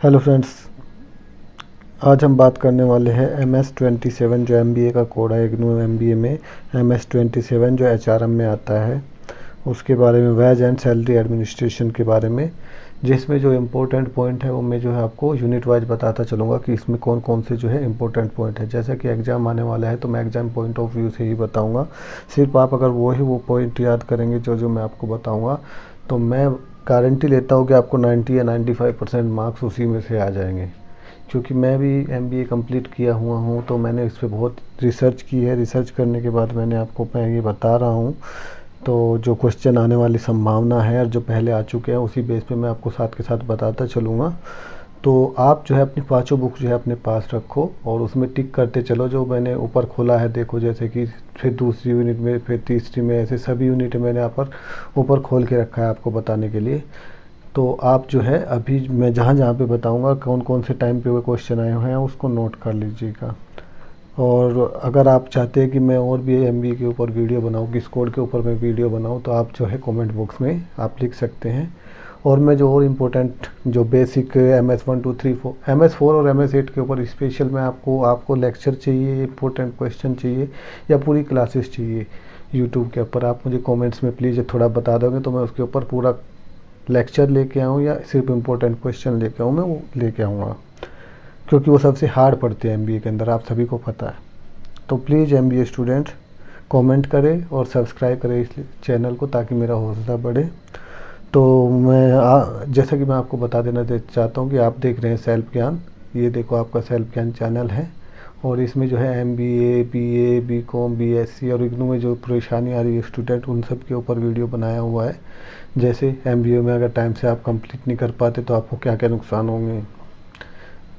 Hello friends, आज हम बात करने वाले हैं MS-27 जो MBA का कोड है। इग्नू MBA में MS-27 जो HRM में आता है उसके बारे में, वेज एंड सैलरी एडमिनिस्ट्रेशन के बारे में, जिसमें जो इम्पोर्टेंट पॉइंट है वो मैं जो है आपको यूनिट वाइज बताता चलूँगा कि इसमें कौन कौन से जो है इम्पोर्टेंट पॉइंट है। जैसा कि एग्ज़ाम आने वाला है तो मैं एग्ज़ाम पॉइंट ऑफ व्यू से ही बताऊँगा। सिर्फ आप अगर वो पॉइंट याद करेंगे जो मैं आपको बताऊँगा तो मैं गारंटी लेता हूँ कि आपको 90 या 95% मार्क्स उसी में से आ जाएंगे। क्योंकि मैं भी MBA कंप्लीट किया हुआ हूँ तो मैंने इस पर बहुत रिसर्च की है। रिसर्च करने के बाद मैं ये बता रहा हूँ। तो जो क्वेश्चन आने वाली संभावना है और जो पहले आ चुके हैं उसी बेस पे मैं आपको साथ के साथ बताता चलूँगा। तो आप जो है अपनी पांचों बुक जो है अपने पास रखो और उसमें टिक करते चलो। जो मैंने ऊपर खोला है देखो, जैसे कि फिर दूसरी यूनिट में, फिर तीसरी में, ऐसे सभी यूनिट मैंने यहाँ पर ऊपर खोल के रखा है आपको बताने के लिए। तो आप जो है अभी मैं जहाँ जहाँ पे बताऊँगा कौन कौन से टाइम पे वो क्वेश्चन आए हुए हैं उसको नोट कर लीजिएगा। और अगर आप चाहते हैं कि मैं और भी MBA के ऊपर वीडियो बनाऊँ, किस कोड के ऊपर मैं वीडियो बनाऊँ, तो आप जो है कमेंट बॉक्स में आप लिख सकते हैं। और मैं जो और इम्पोर्टेंट जो बेसिक MS1 2 3 4 MS4 और MS8 के ऊपर स्पेशल मैं आपको लेक्चर चाहिए, इम्पोर्टेंट क्वेश्चन चाहिए या पूरी क्लासेस चाहिए यूट्यूब के ऊपर, आप मुझे कमेंट्स में प्लीज़ थोड़ा बता दोगे तो मैं उसके ऊपर पूरा लेक्चर लेके आऊँ या सिर्फ इम्पोर्टेंट क्वेश्चन लेके आऊँ, मैं वो लेके आऊँगा। क्योंकि वो सबसे हार्ड पड़ते हैं MBA के अंदर, आप सभी को पता है। तो प्लीज़ MBA स्टूडेंट कमेंट करें और सब्सक्राइब करें इस चैनल को ताकि मेरा हौसला बढ़े। तो जैसा कि मैं आपको बता देना चाहता हूँ कि आप देख रहे हैं सेल्फ ज्ञान। ये देखो आपका सेल्फ ज्ञान चैनल है और इसमें जो है MBA, BA, BCom, BSc और इग्नू में जो परेशानी आ रही है स्टूडेंट, उन सब के ऊपर वीडियो बनाया हुआ है। जैसे MBA में अगर टाइम से आप कंप्लीट नहीं कर पाते तो आपको क्या क्या नुकसान होंगे,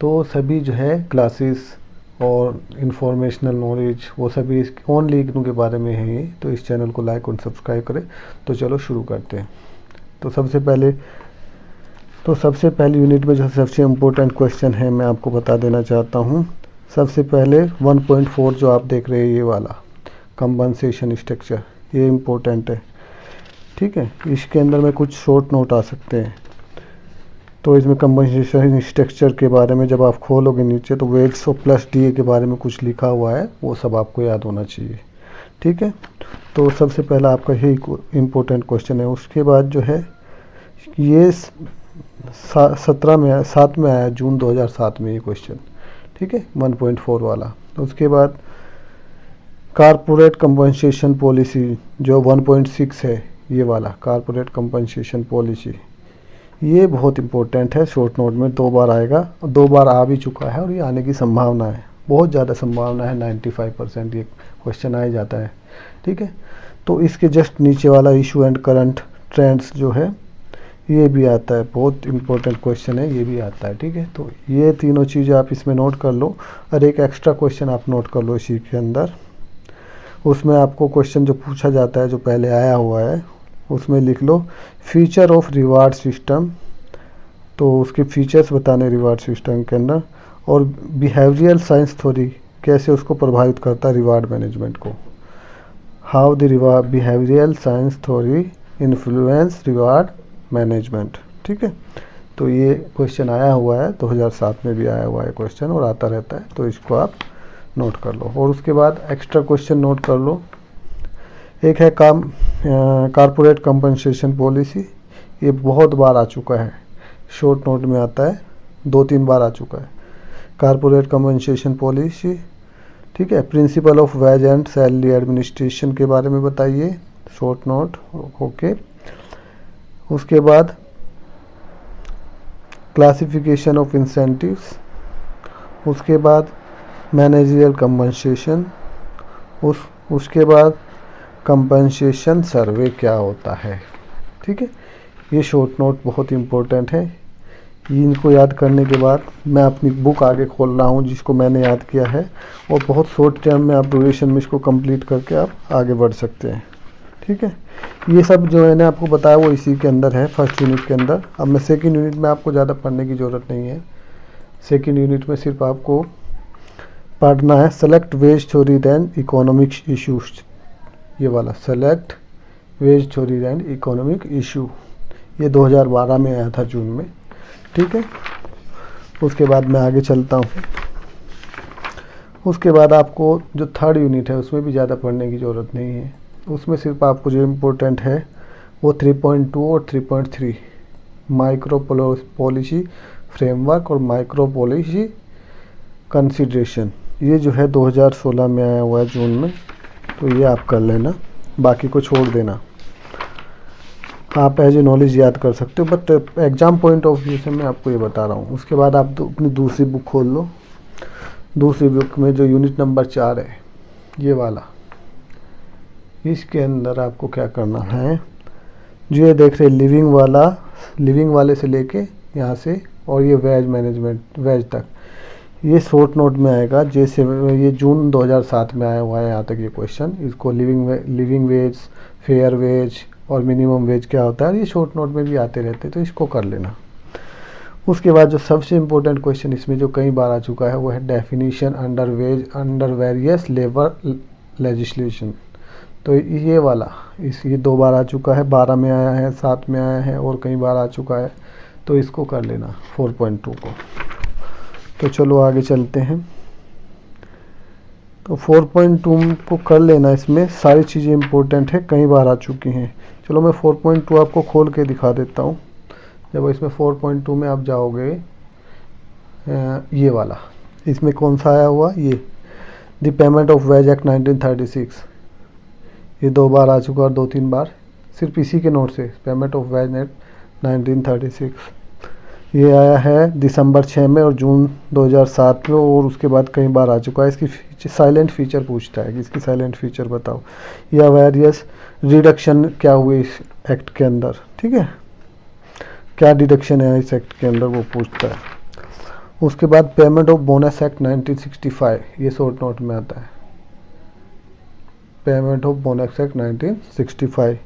तो सभी जो है क्लासेस और इन्फॉर्मेशनल नॉलेज वो सभी ओनली इग्नू के बारे में है ये। तो इस चैनल को लाइक और सब्सक्राइब करें। तो चलो शुरू करते हैं। तो सबसे पहले यूनिट में जो सबसे इम्पोर्टेंट क्वेश्चन है मैं आपको बता देना चाहता हूँ। सबसे पहले 1.4 जो आप देख रहे हैं ये वाला कंपनसेशन स्ट्रक्चर, ये इम्पोर्टेंट है। ठीक है, इसके अंदर में कुछ शॉर्ट नोट आ सकते हैं। तो इसमें कंपनसेशन स्ट्रक्चर के बारे में जब आप खोलोगे नीचे तो वेट्स और प्लस DA के बारे में कुछ लिखा हुआ है, वो सब आपको याद होना चाहिए। ठीक है, तो सबसे पहला आपका यही इम्पोर्टेंट क्वेश्चन है। उसके बाद जो है ये 7 में आया, जून 2007 में ये क्वेश्चन। ठीक है, 1.4 वाला। उसके बाद कारपोरेट कंपनसेशन पॉलिसी जो 1.6 है, ये वाला कारपोरेट कंपनसेशन पॉलिसी, ये बहुत इंपॉर्टेंट है। शॉर्ट नोट में 2 बार आएगा, 2 बार आ भी चुका है और ये आने की संभावना है, बहुत ज़्यादा संभावना है। 95% ये क्वेश्चन आ ही जाता है। ठीक है, तो इसके जस्ट नीचे वाला इशू एंड करंट ट्रेंड्स जो है ये भी आता है, बहुत इंपॉर्टेंट क्वेश्चन है, ये भी आता है। ठीक है, तो ये तीनों चीज़ें आप इसमें नोट कर लो और एक एक्स्ट्रा क्वेश्चन आप नोट कर लो इसी के अंदर। उसमें आपको क्वेश्चन जो पूछा जाता है जो पहले आया हुआ है उसमें लिख लो फीचर ऑफ रिवार्ड सिस्टम। तो उसके फीचर्स बताने रिवार्ड सिस्टम के अंदर, और बिहेवियरल साइंस थ्योरी कैसे उसको प्रभावित करता है रिवार्ड मैनेजमेंट को। How the behavioural science theory influence reward management. ठीक है, तो ये क्वेश्चन आया हुआ है, 2007 में भी आया हुआ है क्वेश्चन और आता रहता है, तो इसको आप नोट कर लो। और उसके बाद एक्स्ट्रा क्वेश्चन नोट कर लो। एक है कारपोरेट कंपनसेशन पॉलिसी, ये बहुत बार आ चुका है, शॉर्ट नोट में आता है, 2-3 बार आ चुका है कारपोरेट कंपनसेशन पॉलिसी। ठीक है, principle of ways and salary administration के बारे में बताइए, शॉर्ट नोट। ओके, उसके बाद क्लासिफिकेशन ऑफ इंसेंटिव्स, उसके बाद मैनेजरियल कंपनसेशन, उसके बाद कंपनसेशन सर्वे क्या होता है। ठीक है, ये शॉर्ट नोट बहुत इम्पोर्टेंट है। इनको याद करने के बाद मैं अपनी बुक आगे खोल रहा हूँ जिसको मैंने याद किया है, और बहुत शॉर्ट टाइम में आप ड्यूरेशन में इसको कंप्लीट करके आप आगे बढ़ सकते हैं। ठीक है, ये सब जो मैंने आपको बताया वो इसी के अंदर है, फर्स्ट यूनिट के अंदर। अब मैं सेकंड यूनिट में आपको ज़्यादा पढ़ने की ज़रूरत नहीं है। सेकंड यूनिट में सिर्फ आपको पढ़ना है select wage theory and economics issues, ये वाला select wage theory and economic issue, ये 2012 में आया था जून में। ठीक है, उसके बाद मैं आगे चलता हूँ। उसके बाद आपको जो थर्ड यूनिट है उसमें भी ज़्यादा पढ़ने की ज़रूरत नहीं है। उसमें सिर्फ आपको जो इम्पोर्टेंट है वो 3.2 और 3.3 माइक्रो पॉलिसी फ्रेमवर्क और माइक्रो पॉलिसी कंसिडरेशन, ये जो है 2016 में आया हुआ है जून में, तो ये आप कर लेना, बाकी को छोड़ देना। आप एज ए नॉलेज याद कर सकते हो, but exam point of view से मैं आपको ये बता रहा हूँ। उसके बाद आप अपनी दूसरी बुक खोल लो। दूसरी बुक में जो यूनिट नंबर 4 है, ये वाला, इसके अंदर आपको क्या करना है, जो ये देख रहे लिविंग वाला, लिविंग वाले से लेके यहाँ से और ये वेज मैनेजमेंट वेज तक, ये शॉर्ट नोट में आएगा। जैसे ये जून 2007 में आया हुआ है यहाँ तक ये क्वेश्चन। इसको लिविंग वेज, फेयर वेज और मिनिमम वेज क्या होता है, ये शॉर्ट नोट में भी आते रहते हैं, तो इसको कर लेना। उसके बाद जो सबसे इम्पोर्टेंट क्वेश्चन इसमें जो कई बार आ चुका है वो है definition under wage under various labour legislation. तो ये वाला ये 2 बार आ चुका है, 12 में आया है, 7 में आया है और कई बार आ चुका है, तो इसको कर लेना 4.2 को। तो चलो आगे चलते हैं। तो 4.2 को कर लेना, इसमें सारी चीज़ें इम्पोर्टेंट है, कई बार आ चुकी हैं। चलो मैं 4.2 आपको खोल के दिखा देता हूँ। जब इसमें 4.2 में आप जाओगे, ये वाला, इसमें कौन सा आया हुआ, ये the payment of wage act 1936, ये 2 बार आ चुका और 2-3 बार सिर्फ इसी के नोट से, पेमेंट ऑफ वेज एक्ट 1936। ये आया है दिसंबर 6 में और जून 2007 में, और उसके बाद कई बार आ चुका है। इसकी साइलेंट फीचर पूछता है कि इसकी साइलेंट फीचर बताओ, या वेरियस रिडक्शन क्या हुए इस एक्ट के अंदर, ठीक है, क्या डिडक्शन है इस एक्ट के अंदर, वो पूछता है। उसके बाद पेमेंट ऑफ बोनस एक्ट 1965, ये शॉर्ट नोट में आता है, पेमेंट ऑफ बोनस एक्ट 1965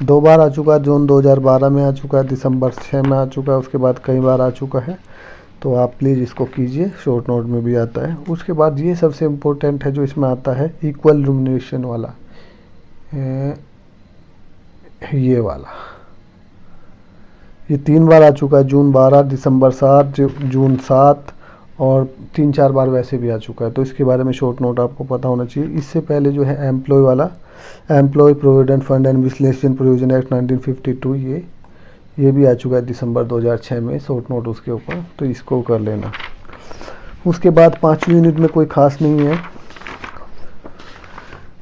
2 बार आ चुका है, जून 2012 में आ चुका है, दिसंबर 6 में आ चुका है, उसके बाद कई बार आ चुका है। तो आप प्लीज़ इसको कीजिए, शॉर्ट नोट में भी आता है। उसके बाद ये सबसे इम्पोर्टेंट है जो इसमें आता है, इक्वल रिम्यूनरेशन वाला, ये वाला, ये 3 बार आ चुका है, जून 12, दिसंबर 7, जून 7 और 3-4 बार वैसे भी आ चुका है। तो इसके बारे में शॉर्ट नोट आपको पता होना चाहिए। इससे पहले जो है एम्प्लॉय वाला, एम्प्लॉय प्रोविडेंट फंड एंड विश्लेषण प्रोविजन एक्ट 1952, ये भी आ चुका है दिसंबर 2006 में, शॉर्ट नोट उसके ऊपर, तो इसको कर लेना। उसके बाद 5वीं यूनिट में कोई खास नहीं है।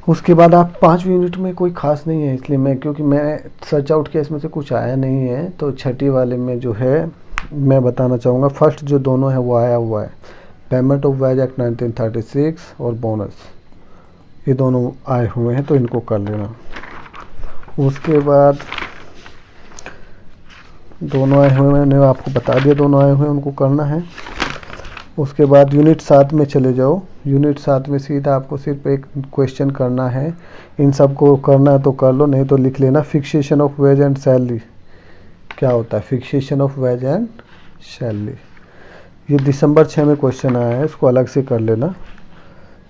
उसके बाद आप 5वीं यूनिट में कोई खास नहीं है, इसलिए मैं, क्योंकि मैं सर्च आउट किया, इसमें से कुछ आया नहीं है, तो 6ठी वाले में जो है मैं बताना चाहूँगा। फर्स्ट जो दोनों है वो आया हुआ है, पेमेंट ऑफ वेज एक्ट 1936 और बोनस, ये दोनों आए हुए हैं, तो इनको कर लेना। उसके बाद दोनों आए हुए, मैंने आपको बता दिया, दोनों आए हुए हैं, उनको करना है। उसके बाद यूनिट 7 में चले जाओ। यूनिट 7 में सीधा आपको सिर्फ एक क्वेश्चन करना है, इन सब को करना है तो कर लो, नहीं तो लिख लेना, fixation of ways and salary क्या होता है, fixation of ways and salary. ये दिसंबर 6 में क्वेश्चन आया है, इसको अलग से कर लेना।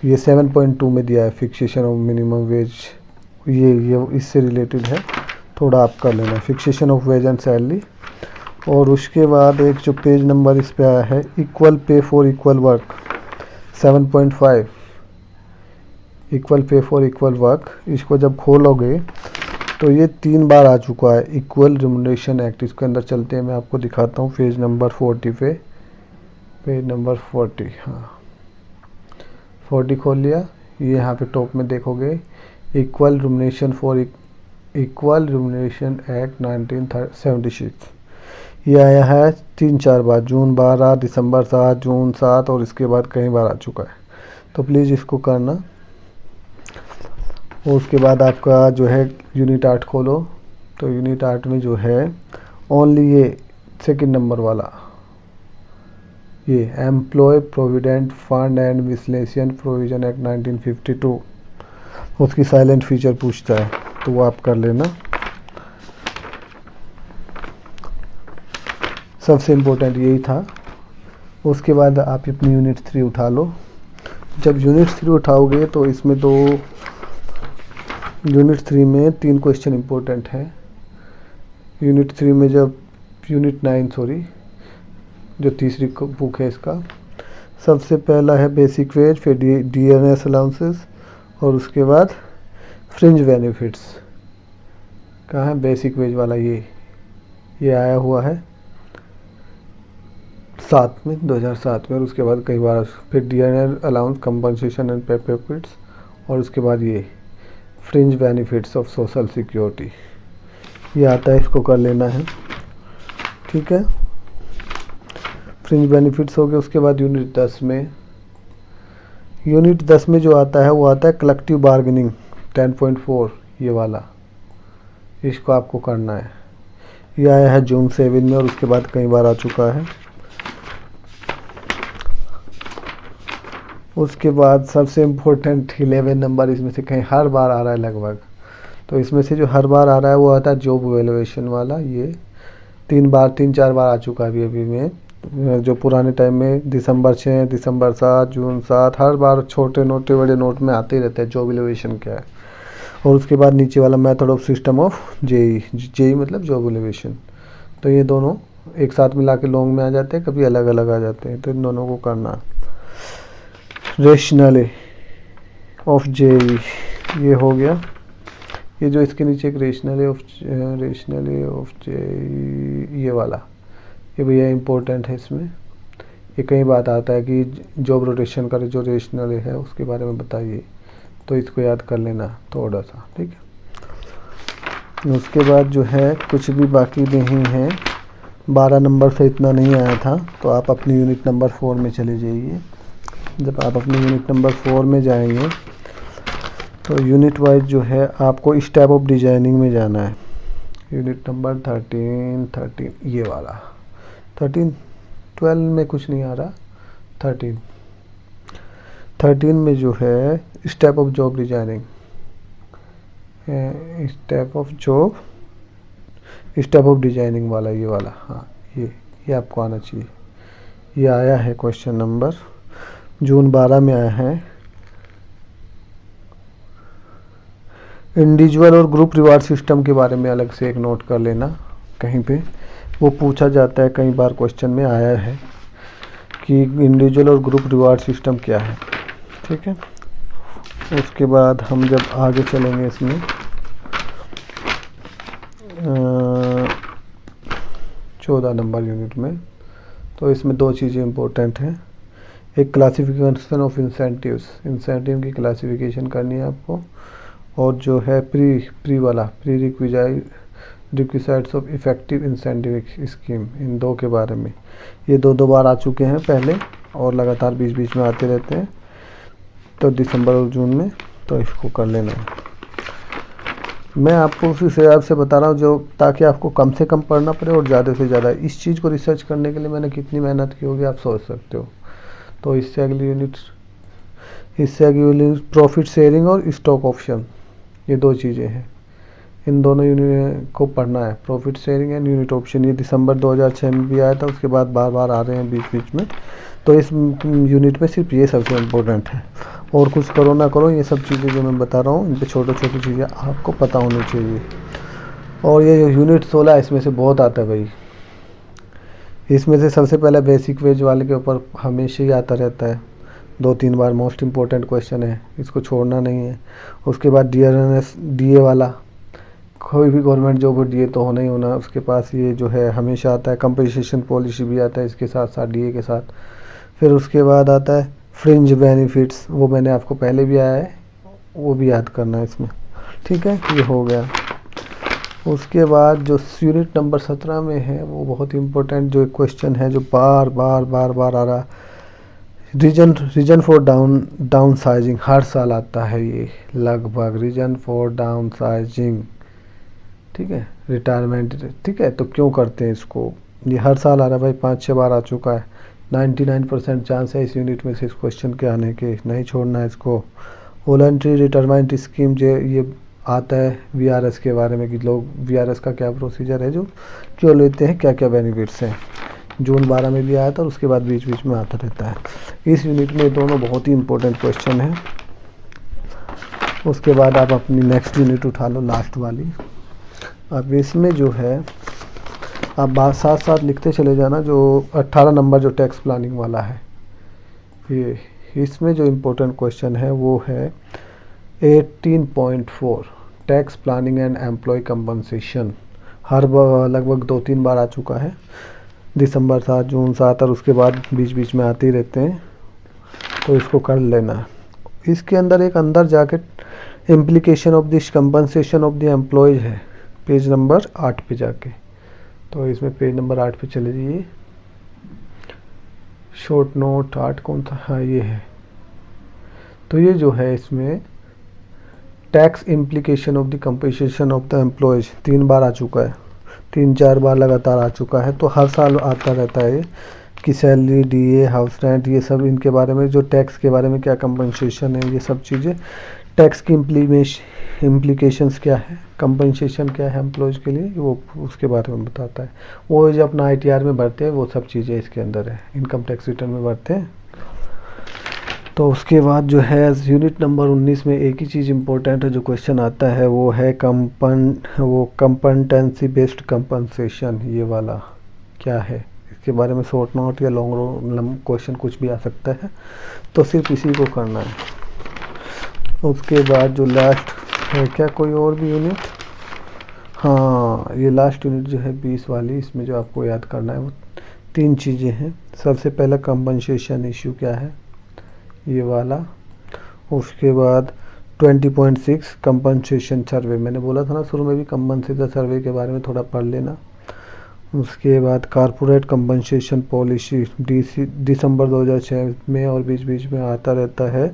ये 7.2 में दिया है, फिक्सेशन ऑफ मिनिमम वेज, ये इससे रिलेटेड है, थोड़ा आप कर लेना, fixation of ways and salary. और उसके बाद एक जो पेज नंबर इस पे आया है, equal pay for equal work 7.5, equal pay for equal work, इसको जब खोलोगे तो ये 3 बार आ चुका है, इक्वल रिम्यूनरेशन एक्ट। इसके अंदर चलते हैं, मैं आपको दिखाता हूँ, पेज नंबर 40 पे, पेज नंबर 40, हाँ 40 खोल लिया। ये यहाँ पे टॉप में देखोगे, equal remuneration for equal remuneration act 1976, ये आया है 3-4 बार, जून 12, दिसंबर 7, जून 7 और इसके बाद कई बार आ चुका है, तो प्लीज़ इसको करना। और उसके बाद आपका जो है यूनिट 8 खोलो, तो यूनिट 8 में जो है ओनली ये सेकंड नंबर वाला, ये एम्प्लॉय प्रोविडेंट फंड एंड विश्लेषण प्रोविजन एक्ट 1952, उसकी साइलेंट फीचर पूछता है, तो वो आप कर लेना। सबसे इम्पोर्टेंट यही था। उसके बाद आप अपनी यूनिट 3 उठा लो। जब यूनिट 3 उठाओगे तो इसमें यूनिट 3 में 3 क्वेश्चन इम्पोर्टेंट है। यूनिट 3 में जब यूनिट 9 सॉरी, जो तीसरी बुक है इसका। सबसे पहला है बेसिक वेज, फिर DNS अलाउंसेस, और उसके बाद फ्रिंज बेनिफिट्स। कहाँ है बेसिक वेज वाला? ये आया हुआ है 2007 में, और उसके बाद कई बार फिर DNS allowance compensation and benefits, और उसके बाद ये fringe benefits of social security, ये आता है, इसको कर लेना है। ठीक है, फ्रिंज बेनिफिट्स हो गए। उसके बाद यूनिट 10 में जो आता है वो आता है कलेक्टिव बार्गेनिंग 10.4, ये वाला, इसको आपको करना है। ये आया है जून 7 में, और उसके बाद कई बार आ चुका है। उसके बाद सबसे इम्पोर्टेंट 11 नंबर, इसमें से कहीं हर बार आ रहा है लगभग, तो इसमें से जो हर बार आ रहा है वो आता है जॉब वैल्यूएशन वाला। ये 3-4 बार आ चुका है अभी में, जो पुराने टाइम में दिसंबर 6, दिसंबर 7, जून 7, हर बार छोटे नोट बड़े नोट में आते ही रहते हैं जॉब वैल्यूएशन क्या है। और उसके बाद नीचे वाला method of system of JE मतलब जॉब वैल्यूएशन। तो ये दोनों एक साथ मिला के लॉन्ग में आ जाते हैं, कभी अलग अलग आ जाते हैं, तो इन दोनों को करना। रेशनले ऑफ जेई ये हो गया। ये जो इसके नीचे एक रेशनले ऑफ जेई ये वाला, ये भैया इम्पोर्टेंट है। इसमें ये कई बात आता है कि जॉब रोटेशन का जो रेशनले है उसके बारे में बताइए, तो इसको याद कर लेना थोड़ा सा। ठीक है, उसके बाद जो है कुछ भी बाकी नहीं है। 12 नंबर से इतना नहीं आया था, तो आप अपनी यूनिट नंबर 4 में चले जाइए। जब आप अपनी यूनिट नंबर 4 में जाएंगे तो यूनिट वाइज जो है आपको इस टाइप ऑफ डिजाइनिंग में जाना है। यूनिट नंबर 13 ये वाला 12 में कुछ नहीं आ रहा। 13 में जो है इस टाइप ऑफ जॉब डिजाइनिंग, इस टाइप ऑफ डिजाइनिंग वाला, ये वाला, हाँ ये आपको आना चाहिए। ये आया है क्वेश्चन नंबर जून 12 में आया है। इंडिविजुअल और ग्रुप रिवार्ड सिस्टम के बारे में अलग से एक नोट कर लेना, कहीं पे वो पूछा जाता है, कई बार क्वेश्चन में आया है कि इंडिविजुअल और ग्रुप रिवार्ड सिस्टम क्या है। ठीक है, उसके बाद हम जब आगे चलेंगे इसमें 14 नंबर यूनिट में, तो इसमें दो चीज़ें इम्पोर्टेंट हैं। एक क्लासिफिकेशन ऑफ इंसेंटिव की क्लासिफिकेशन करनी है आपको, और जो है prerequisites of effective incentive scheme, इन दो के बारे में। ये दो बार आ चुके हैं पहले, और लगातार बीच में आते रहते हैं, तो दिसंबर और जून में, तो इसको कर लेना है। मैं आपको उसी से आपसे बता रहा हूँ जो, ताकि आपको कम से कम पढ़ना पड़े और ज़्यादा से ज़्यादा। इस चीज़ को रिसर्च करने के लिए मैंने कितनी मेहनत की होगी आप सोच सकते हो। तो इससे अगली यूनिट प्रॉफिट शेयरिंग और स्टॉक ऑप्शन, ये दो चीज़ें हैं, इन दोनों यूनिट को पढ़ना है, profit sharing and unit option. ये दिसंबर 2006 में भी आया था, उसके बाद बार आ रहे हैं बीच में। तो इस यूनिट में सिर्फ ये सबसे इम्पोर्टेंट है, और कुछ करो ना करो, ये सब चीज़ें जो मैं बता रहा हूँ इन पर छोटी चीज़ें आपको पता होनी चाहिए। और ये यूनिट 16 इसमें से बहुत आता है भाई। इसमें से सबसे पहले बेसिक वेज वाले के ऊपर हमेशा ही आता रहता है, 2-3 बार, मोस्ट इम्पोर्टेंट क्वेश्चन है, इसको छोड़ना नहीं है। उसके बाद DA वाला, कोई भी गवर्नमेंट जॉब DA तो होना ही होना उसके पास, ये जो है हमेशा आता है। कंपनसेशन पॉलिसी भी आता है इसके साथ साथ DA के साथ। फिर उसके बाद आता है फ्रिंज बेनिफिट्स, वो मैंने आपको पहले भी आया है, वो भी याद करना है इसमें। ठीक है, ये हो गया। उसके बाद जो यूनिट नंबर 17 में है वो बहुत इम्पोर्टेंट जो क्वेश्चन है, जो बार बार आ रहा, रीजन फॉर डाउन साइजिंग, हर साल आता है ये लगभग, रीजन फॉर डाउन साइजिंग। ठीक है, रिटायरमेंट। ठीक है, तो क्यों करते हैं इसको, ये हर साल आ रहा है भाई, 5-6 बार आ चुका है। 99% चांस है इस यूनिट में से इस क्वेश्चन के आने के, नहीं छोड़ना है इसको। वॉलंटरी रिटायरमेंट स्कीम, जो ये आता है VRS के बारे में, कि लोग VRS का क्या प्रोसीजर है, जो क्यों लेते हैं, क्या क्या बेनिफिट्स हैं। जून 12 में भी आया था, और उसके बाद बीच में आता रहता है। इस यूनिट में दोनों बहुत ही इम्पोर्टेंट क्वेश्चन है। उसके बाद आप अपनी नेक्स्ट यूनिट उठा लो, लास्ट वाली। अब इसमें जो है आप बात साथ साथ लिखते चले जाना। जो 18 नंबर जो टैक्स प्लानिंग वाला है, ये इसमें जो इम्पोर्टेंट क्वेश्चन है वो है 18.4 tax planning and employ compensation. हर लगभग 2-3 बार आ चुका है, दिसंबर 7, जून 7 और उसके बाद बीच बीच में आते ही रहते हैं, तो इसको कर लेना। इसके अंदर एक अंदर जाके implication of this compensation of the employees है, पेज नंबर 8 पे जाके। तो इसमें पेज नंबर 8 पे चले जाइए। शॉर्ट नोट 8 कौन था, हाँ ये है। तो ये जो है इसमें tax implication of the compensation of the employees 3 बार आ चुका है, 3-4 बार लगातार आ चुका है। तो हर साल आता रहता है कि सैलरी, डीए, हाउस रेंट, ये सब इनके बारे में, जो टैक्स के बारे में क्या कंपनसेशन है, ये सब चीज़ें, टैक्स की इम्प्लीकेशंस क्या है, कंपनसेशन क्या है एम्प्लॉयज के लिए, वो उसके बारे में बताता है। वो जो अपना ITR में भरते हैं वो सब चीज़ें इसके अंदर है, इनकम टैक्स रिटर्न में भरते हैं। तो उसके बाद जो है यूनिट नंबर 19 में एक ही चीज़ इम्पोर्टेंट है जो क्वेश्चन आता है, वो है कंपनटेंसी बेस्ड कंपनसेशन। ये वाला क्या है, इसके बारे में शॉर्ट नोट या लॉन्ग क्वेश्चन कुछ भी आ सकता है, तो सिर्फ इसी को करना है। उसके बाद जो लास्ट है, क्या कोई और भी यूनिट, हाँ ये लास्ट यूनिट जो है 20 वाली, इसमें जो आपको याद करना है वो 3 चीज़ें हैं। सबसे पहला कंपनसेशन इश्यू क्या है, ये वाला। उसके बाद 20.6 कंपनसेशन सर्वे, मैंने बोला था ना शुरू में भी, कंपनसेशन सर्वे के बारे में थोड़ा पढ़ लेना। उसके बाद कारपोरेट कंपनसेशन पॉलिसी, दिसंबर 2006 में और बीच बीच में आता रहता है,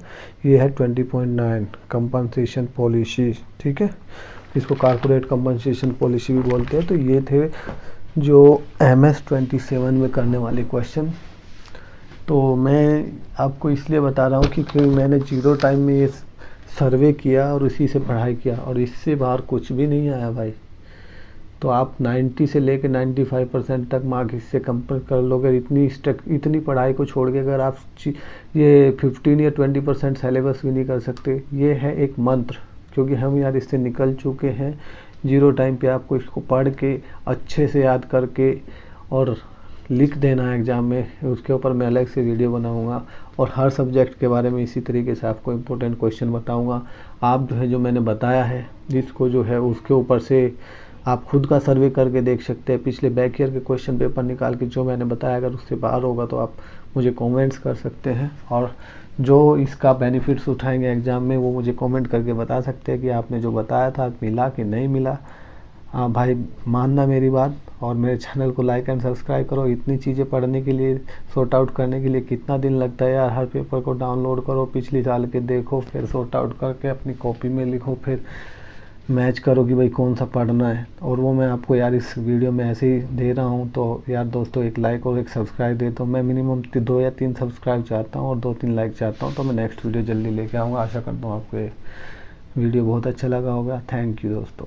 ये है 20.9 कंपनसेशन पॉलिसी, ठीक है। इसको कारपोरेट कंपनसेशन पॉलिसी भी बोलते हैं। तो ये थे जो MS 27 में करने वाले क्वेश्चन। तो मैं आपको इसलिए बता रहा हूँ कि मैंने 0 टाइम में ये सर्वे किया और इसी से पढ़ाई किया, और इससे बाहर कुछ भी नहीं आया भाई। तो आप 90 से लेकर 95% तक मार्क्स इससे कंपेयर कर लोगे। इतनी पढ़ाई को छोड़ के अगर आप ये 15 या 20% सिलेबस भी नहीं कर सकते, ये है एक मंत्र, क्योंकि हम यार इससे निकल चुके हैं। 0 टाइम पे आपको इसको पढ़ के अच्छे से याद करके और लिख देना है एग्ज़ाम में। उसके ऊपर मैं अलग से वीडियो बनाऊंगा और हर सब्जेक्ट के बारे में इसी तरीके से आपको इम्पोर्टेंट क्वेश्चन बताऊंगा। आप जो है जो मैंने बताया है जिसको जो है उसके ऊपर से आप खुद का सर्वे करके देख सकते हैं। पिछले बैक ईयर के क्वेश्चन पेपर निकाल के जो मैंने बताया, अगर उससे बाहर होगा तो आप मुझे कमेंट्स कर सकते हैं, और जो इसका बेनिफिट्स उठाएंगे एग्ज़ाम में वो मुझे कमेंट करके बता सकते हैं कि आपने जो बताया था मिला कि नहीं मिला। हाँ भाई, मानना मेरी बात, और मेरे चैनल को लाइक एंड सब्सक्राइब करो। इतनी चीज़ें पढ़ने के लिए, सॉर्ट आउट करने के लिए कितना दिन लगता है यार। हर पेपर को डाउनलोड करो, पिछले साल के देखो, फिर सॉर्ट आउट करके अपनी कॉपी में लिखो, फिर मैच करो कि भाई कौन सा पढ़ना है। और वो मैं आपको यार इस वीडियो में ऐसे ही दे रहा हूँ। तो यार दोस्तों, एक लाइक और एक सब्सक्राइब दे दो। मैं मिनिमम 2 या 3 सब्सक्राइब चाहता हूँ और 2-3 लाइक चाहता हूँ। तो मैं नेक्स्ट वीडियो जल्दी लेके आऊँगा। आशा करता हूँ आपको ये वीडियो बहुत अच्छा लगा होगा। थैंक यू दोस्तों।